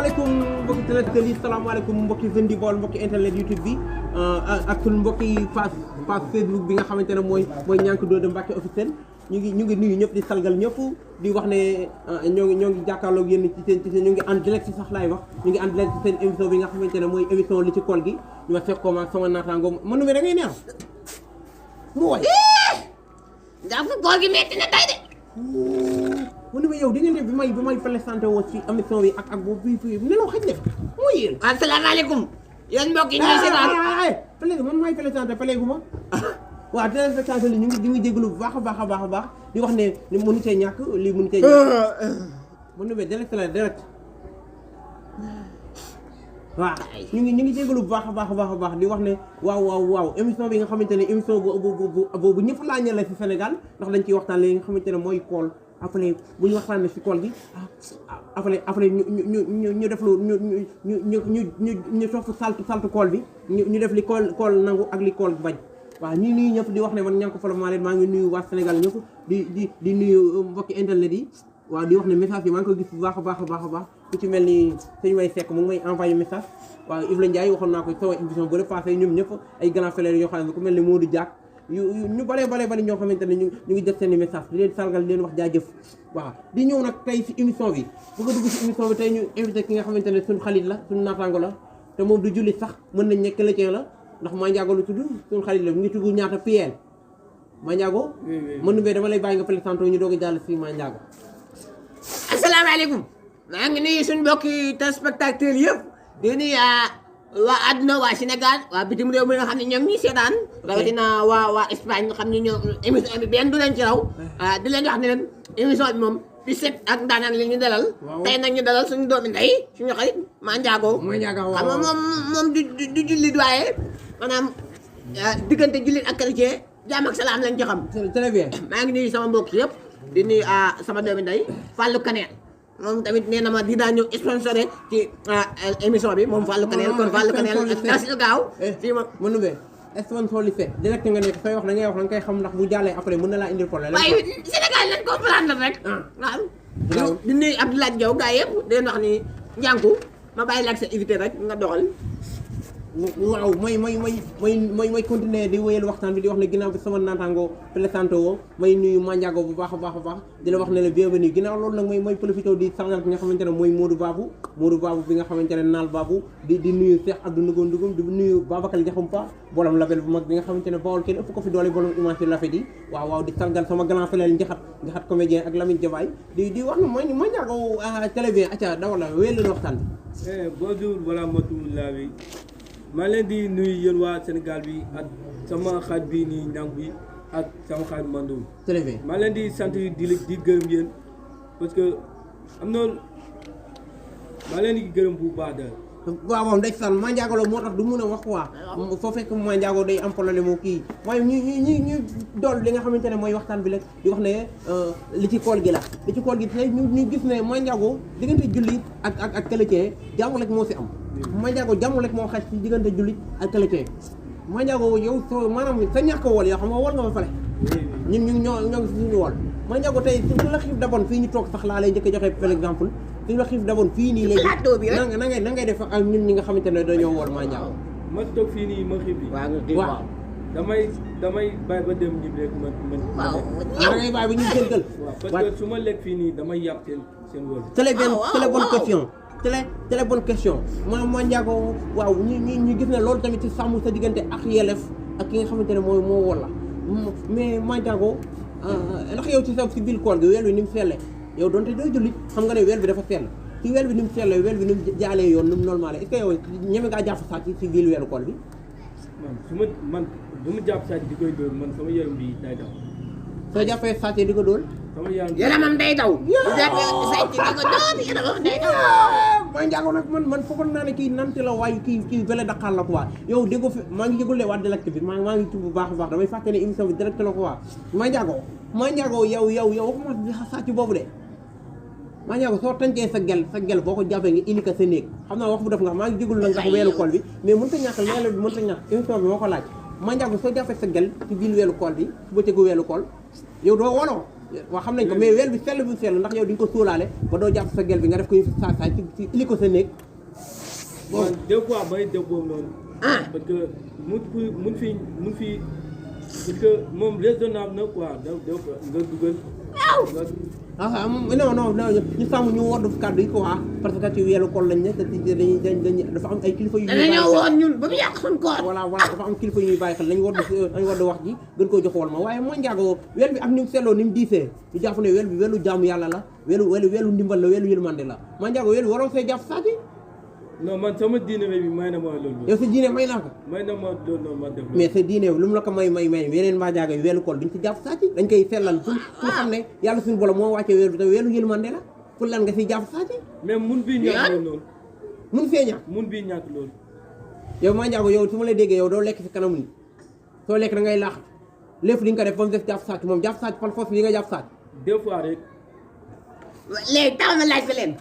salaamaaleykum mbokki téléspectateurs yi salaamaaleykum mbokki Jeunes du Baol mbokki internet YouTube bi ak sunu mbokki page Facebook bi nga xamante ne mooy Niank Dodé Mbacké officiel ñu ngi nuyu ñëpp di salgal ñëpp di wax ne ñoo ngi jàkkaarloog yéen ci seen ñu ngi en direct sax laay wax ñu ngi en direct ci seen émission bi nga xamante ne mooy émission li ci kool gi ñu ma fekk ko ma sama naataango ma numé da ngay neex mu way ndax kool gi metti na tey de mu numé yow di ngeen def bi may présenté woo ci émission bi ak boobu fii nelaw xëj def mooy yéen asalaamaaleykum yéen mbokk yi ñuy seetaan léegi man maay présenté léegi ma waaw téléspectateur li ñu ngi jégalu bu baax a baax di wax ne mënu cee ñàkk lii mënu cee ñàkk mu numé direct la direct waaw ñu ngi jégalu bu baax a baax di wax ne waaw émission bi nga xamante ne émission boobu ñëpp laa ñale ci Sénégal ndax dañ ciy waxtaan li nga xamante ne mooy kool après bu ñu waxtaanee ci kool gi après ñu def lu ñu topp saltu kool bi ñu def li kool nangu ak li kool bañ waaw ñu nuyu ñëpp di wax ne man Niank Fala maa ngi nuyu waa Sénégal ñëpp di nuyu mbokki internet yi waaw di wax ne message yi maa ngi ko gis bu baax a baax ku ci mel ni sëñ May Seck mu ngi may envoyé message waaw Ibrahima Ndiaye waxoon naa ko sama émission bu passé ñoom ñëpp ay grand frères yoo xam ne ku mel ni Modou Diak ñu bari ñoo xamante ne ñu ngi jot seen i message di leen sargal di leen wax jaajëf waaw di ñëw nag tey si émission bi bëgg a dugg si émission bi tey ñu invité ki nga xamante ne suñu xarit la suñu naataango la te moom du jullit sax mën nañ nekk chrétien la ndax Mandiago lu tudd suñu xarit la mu ngi tudd ñaata PL Mandiago mën nubee dama lay bàyyi nga présenté ñu doog a jàll si Mandiago. asalaamaaleykum maa ngi nuyu suñu mbokki téléspectateurs yëpp di nuyu waa àdduna waa Sénégal waa bitim réew mi nga xam ne ñoom ñuy seetaan rawatina waa Espagne nga xam ne ñoom émission bi benn du leen ci raw di leen wax ne leen émission bi moom fi set ak ndaanaan li ñu dalal tey nag ñu dalal suñu doomi ndey suñu xarit Mandiago xam nga moom du jullit waaye maanaam diggante jullit ak chrétien jàmm ak salaam lañ ci xam très bien maa ngi nuyu sama mbokk yëpp di nuyu sama doomi ndey Fallou Kanel moom tamit nee na ma dinaa ñëw sponsoré ci émission bi moom Fallou Kanel kon Fallou Kanel nasil gaaw fii ma mën nubee sponsorisé direct nga nekk sooy wax da ngay wax da nga koy xam ndax bu jàllee après mën na laa indil problème waaye Sénégal lañ comprendre rek waaw di nuyu Abdoulaye Diaw gaa yëpp di leen wax ni Niankou ma bàyyi la ak sa invité rek nga doxal waaw mooy continuer di wéyal waxtaan bi di wax ne ginnaaw bi sama naataango présenté woo may nuyu Mandiago bu baax a baax di la wax ne la bienvenue ginnaaw loolu nag mooy profité di sangal bi nga xamante ne mooy Modou Babou bi nga xamante ne naal Babou di nuyu Cheikh Abdou Ndugum di nuyu Babacar Diakhoumpa borom label bu mag bi nga xamante ne Baol kenn ëpp ko fi doole borom image yi rafet yi waaw di sangal sama grand frère njaxat comédien ak Lamine Diabaye di wax ne mooy Mandiago télé bien acca dawal la wéyal leen waxtaan bi bonjour voilà matulawi maa leen di nuyu yéen waa Sénégal bi ak sama xarit bi nii Niank bi ak sama xarit Mandoum. très bien maa leen di sant di gërëm yéen parce que am na maa leen di gërëm bu baax daal. waaw moom ndeysaan Mandiago la moo tax du mun a wax quoi foo fekk Mandiago day am problème moo kii waaye ñu dool li nga xamante ne mooy waxtaan bi rek di wax ne li ci kool gi la li ci kool gi tey ñu gis ne Mandiago diggante jullit ak chrétien jàmm rek moo si am Mandiago jàmm rek moo xaj ci diggante jullit ak chrétien Mandiago yow soo maanaam sa ñàkk wool yoo xam nga wool nga ma fale ñun ñoo ngi si suñu wool Mandiago tey su la xiif daboon fii ñu toog sax laa lay njëkk a joxe par exemple suñu la xiif daboon fii nii léegi na ngay def ak ñun ñi nga xamante ne dañoo wool Mandiago ma toog fii nii ma xiif bi waaw damay bàyyi ba dem ñibbi rek da ngay bàyyi ba ñu jël waaw parce que su ma lekk fii nii damay yàpp seen wóol très bonne question très bonne question Mandiago waaw ñu gis ne loolu tamit ci sàmm sa diggante ak yelef ak ki nga xamante ne moo wool la mais Mandiago ndax yow ci sa si biir koor gi weer wi ni mu selle yow doonte doo jullit xam nga ne weer bi dafa sell ci weer bi ni mu selle weer bi ni mu jaalee yoon ni mu normal est-ce que yow ñeme ngaa jàpp sax ci biir weeru koor bi man bu ma jàpp sàcc di koy dóor man sama yaram bi day daw soo jàppee sàcc di ko dóor sama yaram yaramam day daw sàcc di ko dóor yaramam day daw Mandiago nag man foogoon naa ne kii nante la waaye kii vele Dakar la quoi yow déggo fi maa ngi yëgul waa direct bi maa ngi tudd bu baax a baax damay fàtte ne émission bi direct la quoi Mandiago yow waxuma sàcc boobu de Mandiago soo tàncee sa gel boo ko jàppee nga indi ko sa néeg xam naa wax bu def nga maa ngi jégul nag ndax weeru kool bi mais mënut a ñàkk leela bi mënut a ñàkk émission bi moo ko laaj Mandiago soo jàppee sa gel ci biir weeru kool bi su bëccëgu weeru kool yow doo woloo waaw xam nañ ko mais wel bi sell bu sell ndax yow di nga ko sóolaale ba doo jàpp sa gel bi nga def ko saa ci ili ko sa néeg man des fois may def boobu noonu parce que mun fi parce que moom raisonnable na quoi da nga dugal non ñu sàmm ñu woddu kàddu yi quoi parce que ci weelu kool lañ ne te dañuy dafa am ay kilifa yu ñuy bàyyi woon ñun ba mu yàq suñ koor voilà dafa am kilifa yu ñuy bàyyi xel lañ woddu wax ji gën koo jox wal ma waaye moo njaago wel bi ak ni mu selloo ni mu diisee ñu jàpp ne wel bi welu jaamu yàlla la welu ndimbal la welu yërmande la moo njaago wel bi waroo see jàpp saati non man sama diine bi may na ma loolu. yow sa diine may naa ko. may na ma loolu noonu ma def. mais sa diine lu mu la ko may yeneen mbaa jaaga yi weelu kool duñ ci jàpp saati dañ koy sellal fu xam ne yàlla suñu borom moo wàcce weelu te weelu yërmande la pour lan nga siy jàpp saati mais mun bii ñàkk loolu noonu. mun fee ñàkk. mun bii ñàkk loolu. yow maa njaago yow su ma la déggee yow doo lekk si kanam ni soo lekk da ngay laax lépp li nga ko def ba mu def jàpp saati moom jàpp saati par force li nga jàpp saati. des fois rek. léegi taw na laaj fi leen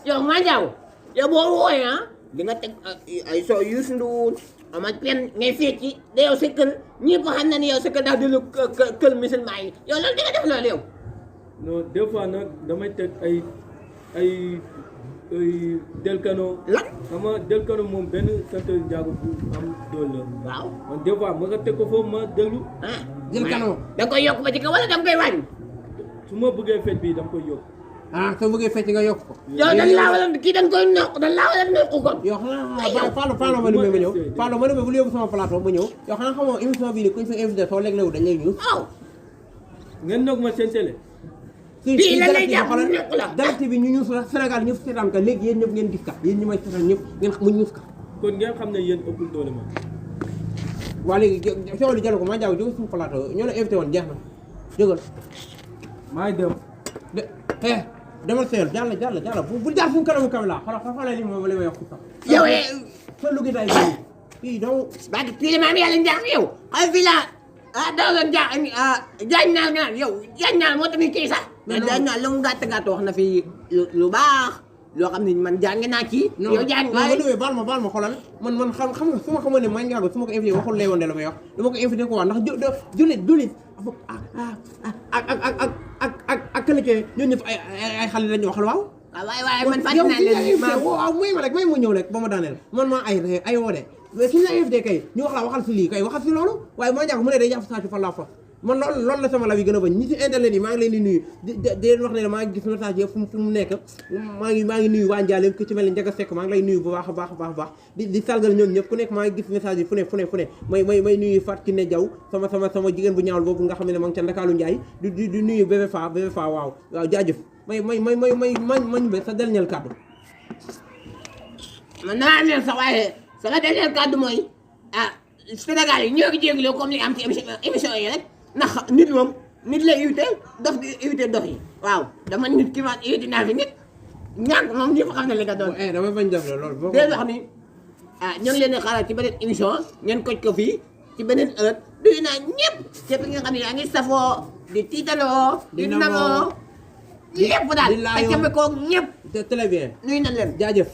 yow maa njaago yow boo wooyee di nga teg ay soo Youssou Ndour Amath Pène ngay fecci da yow sa kër ñëpp xam na ne yow sa kër daal di la kër musulman yi yow loolu di nga def loolu yow. non des fois nag damay teg ay Delcano. lan xam nga Delcano moom benn sant njaago bu am doole la. waaw man des fois ma nga teg ko foofu ma déglu. Delcano da nga koy yokk ba ci kaw wala da nga koy wàññi. su ma bëggee fecc bi dama koy yokk. soo bëggee fecc nga yokk ko. yow dañ laa wala kii dañ koy noq dañ laa wala noq ko. yow xanaa Fallou ma numee ma ñëw Fallou ma numee bu yóbbu sama plateau ma ñëw yow xanaa xamoo émission bii nii kuñ fi invité soo léeg-léeg dañ lay ñuus. waaw. ngeen noog ma seen télé. bii lan lay jàpp mu nekk la dalati bi ñu ñuus la Sénégal ñëpp seetaan ka léegi yéen ñëpp ngeen gis ka yéen ñi may seetaan ñëpp ngeen mu ñuus ka. kon ngeen xam ne yéen ëppul doole ma. waa léegi soo li jël ko maa jaaw jóge suñu plateau ñoo la invité woon jeex na jógal. maa ngi dem. demal seel jàll bu jaar fu kanamu caméra xoolal li moom li may wax sax. yow sa lugi day kii donc. parce que fii maam yàlla njaax yow xay fii laa daaw la jaañ naa nga yow jaañ naa moo tamit kii sax. mais jaañ naa lu mu gàtt wax na fi lu baax loo xam ne man jàng naa ci. yow jàng waaye non baal ma xoolal man xam nga su ma xamoon ne maa ngi su ma ko invité waxul lay woon de la may wax dama ko invité ko wax ndax jullit ak chrétien ñooñu ñëpp ay xale lañu waxal waaw. waaye man fàttali naa leen waaw may ma rek may mu ñëw rek ba ma daaneel man maa ay woo de mais suñu la invité kay ñu wax la waxal si lii kay waxal si loolu waaye maa njàkk mu ne day jàpp saa ci fa la fa man loolu la sama la bi gën a bañ ñi ci internet yi maa ngi leen di nuyu di leen wax ne maa ngi gis message yi fu mu nekk maa ngi nuyu waa Ndialem ku ci mel ni Ndiaga Seck maa ngi lay nuyu bu baax a baax di salgal ñoom ñëpp ku nekk maa ngi gis message yi fu ne may nuyu Fatou Kiné Diaw sama jigéen bu ñaawul boobu nga xam ne ma ngi ca Ndakaaru Ndiaye di nuyu bébé fa waaw jaajëf mañ be sa dernier kàddu man damaa mel sax waaye sama dernier kàddu mooy Sénégal yi ñoo ngi jégalu comme li am ci émission yi rek ndax nit moom nit lay invité dof di invité dof yi waaw dama nit ki ma invité naa fi nit ñàkk moom ñëpp xam na li nga doon. dama bañ def loolu boo ko wax ni ñoo ngi leen di xaaral ci beneen émission ngeen koj ko fii ci beneen heure duy naa ñëpp képp nga xam ne yaa ngi safoo di tiitaloo di namoo lépp daal te jëmee koog ñëpp. très bien nuyu na leen jaajëf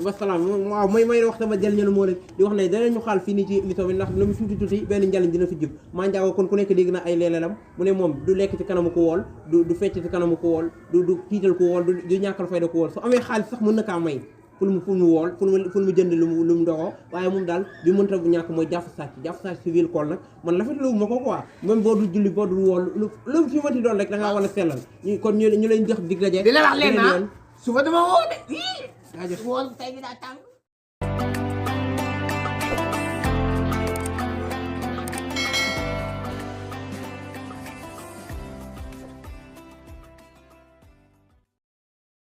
wasalaam waaw may wax sama jël ñenu moo rek di wax ne danañu xaal fii nii ci émission bi ndax lu mu tuuti benn njariñ dina fi jub maa njaago kon ku nekk dégg na ay leelelam mu ne moom du lekk ci kanamu ko wool du fecc ci kanamu ko wool du tiital ko wool du ñàkkal fayda ko wool su amee xaalis sax mën na kaa may pour mu wool pour mu jënd lu mu ndogoo waaye moom daal bi mënta bu ñàkk mooy jàpp sàcc ci ville kool nag man rafetlu ma ko quoi même boo du julli boo du wool lu fi mënti doon rek da ngaa war a sellal kon ñu leen jox dig daje di la wax leen suba dama woo de. jaajëf woon tey gi daa tàng.